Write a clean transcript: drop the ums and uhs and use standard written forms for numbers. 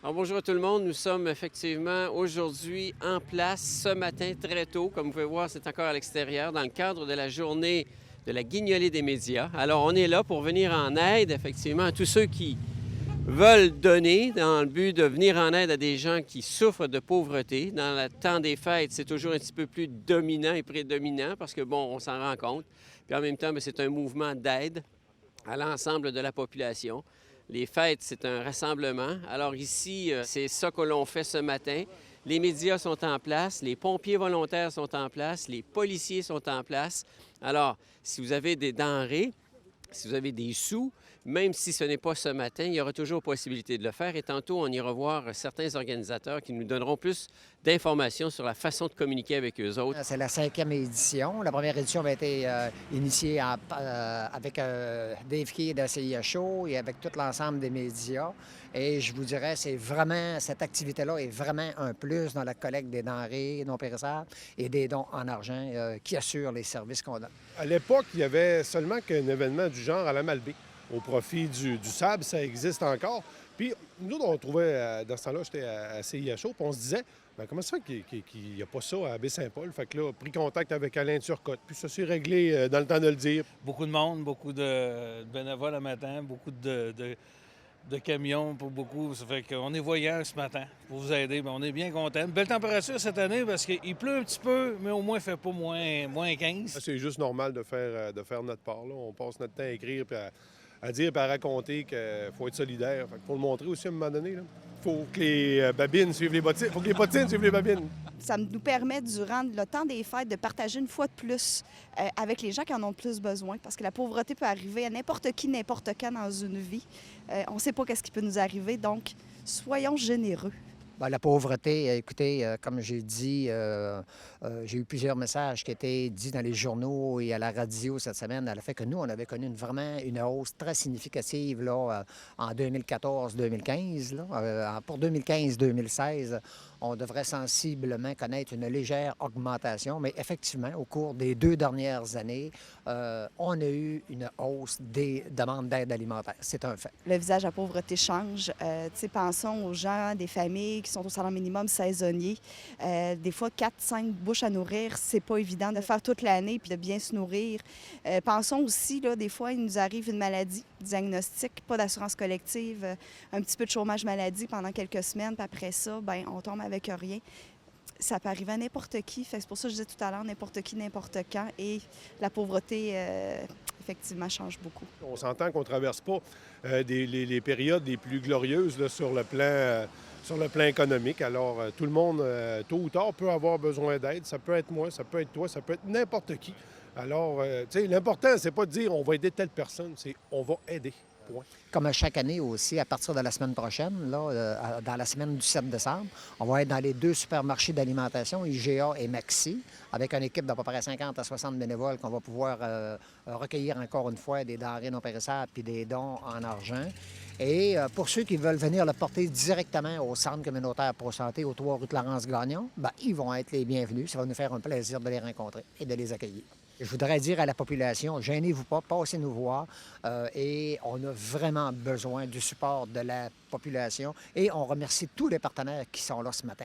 Alors, bonjour à tout le monde. Nous sommes effectivement aujourd'hui en place ce matin très tôt. Comme vous pouvez voir, c'est encore à l'extérieur dans le cadre de la journée de la guignolée des médias. Alors, on est là pour venir en aide effectivement à tous ceux qui veulent donner dans le but de venir en aide à des gens qui souffrent de pauvreté. Dans le temps des fêtes, c'est toujours un petit peu plus dominant et prédominant parce que, bon, on s'en rend compte. Puis en même temps, c'est un mouvement d'aide à l'ensemble de la population. Les fêtes, c'est un rassemblement. Alors ici, c'est ça que l'on fait ce matin. Les médias sont en place, les pompiers volontaires sont en place, les policiers sont en place. Alors, si vous avez des denrées, si vous avez des sous, même si ce n'est pas ce matin, il y aura toujours possibilité de le faire. Et tantôt, on ira voir certains organisateurs qui nous donneront plus d'informations sur la façon de communiquer avec eux autres. C'est la 5e édition. La première édition avait été initiée avec Dave Key de CIHO et avec tout l'ensemble des médias. Et je vous dirais, cette activité-là est vraiment un plus dans la collecte des denrées non périssables et des dons en argent qui assurent les services qu'on donne. À l'époque, il y avait seulement qu'un événement du genre à la Malbaie. Au profit du sable, ça existe encore. Puis nous, on trouvait, dans ce temps-là, j'étais à CIHO, puis on se disait, bien, comment ça fait qu'il n'y a pas ça à Baie-Saint-Paul? Fait que là, pris contact avec Alain Turcotte, puis ça s'est réglé dans le temps de le dire. Beaucoup de monde, beaucoup de bénévoles le matin, beaucoup de camions pour beaucoup. Ça fait qu'on est voyants ce matin pour vous aider. Bien, on est bien contents. Belle température cette année parce qu'il pleut un petit peu, mais au moins il ne fait pas moins 15. C'est juste normal de faire notre part. Là. On passe notre temps à écrire puis à dire et à raconter qu'il faut être solidaire. Il faut le montrer aussi à un moment donné. Il faut que les babines suivent les bottines. Il faut que les bottines suivent les babines. Ça nous permet, durant le temps des fêtes, de partager une fois de plus avec les gens qui en ont le plus besoin. Parce que la pauvreté peut arriver à n'importe qui, n'importe quand dans une vie. On ne sait pas qu'est-ce qui peut nous arriver, donc soyons généreux. Bien, la pauvreté, écoutez, comme j'ai dit, j'ai eu plusieurs messages qui étaient dits dans les journaux et à la radio cette semaine. Elle a fait que nous, on avait connu vraiment une hausse très significative là, en 2014-2015. Pour 2015-2016, on devrait sensiblement connaître une légère augmentation, mais effectivement, au cours des 2 dernières années, on a eu une hausse des demandes d'aide alimentaire. C'est un fait. Le visage de la pauvreté change. Pensons aux gens, des familles qui sont au salaire minimum saisonnier. Des fois, 4-5 bouches à nourrir, c'est pas évident de faire toute l'année puis de bien se nourrir. Pensons aussi, là, des fois, il nous arrive une maladie, diagnostic, pas d'assurance collective, un petit peu de chômage maladie pendant quelques semaines, puis après ça, bien, on tombe avec rien. Ça peut arriver à n'importe qui. C'est pour ça que je disais tout à l'heure, n'importe qui, n'importe quand. Et la pauvreté, effectivement, change beaucoup. On s'entend qu'on ne traverse pas les périodes les plus glorieuses là, sur le plan économique. Alors, tout le monde, tôt ou tard, peut avoir besoin d'aide. Ça peut être moi, ça peut être toi, ça peut être n'importe qui. Alors, tu sais, l'important, c'est pas de dire on va aider telle personne, c'est on va aider. Point. Comme à chaque année aussi, à partir de la semaine prochaine, là, dans la semaine du 7 décembre, on va être dans les 2 supermarchés d'alimentation, IGA et Maxi, avec une équipe d'à peu près 50 à 60 bénévoles qu'on va pouvoir recueillir encore une fois des denrées non périssables puis des dons en argent. Et pour ceux qui veulent venir le porter directement au Centre communautaire pour santé, au 3 rue Clarence-Gagnon, bien, ils vont être les bienvenus. Ça va nous faire un plaisir de les rencontrer et de les accueillir. Je voudrais dire à la population, gênez-vous pas, passez nous voir. Et on a vraiment besoin du support de la population. Et on remercie tous les partenaires qui sont là ce matin.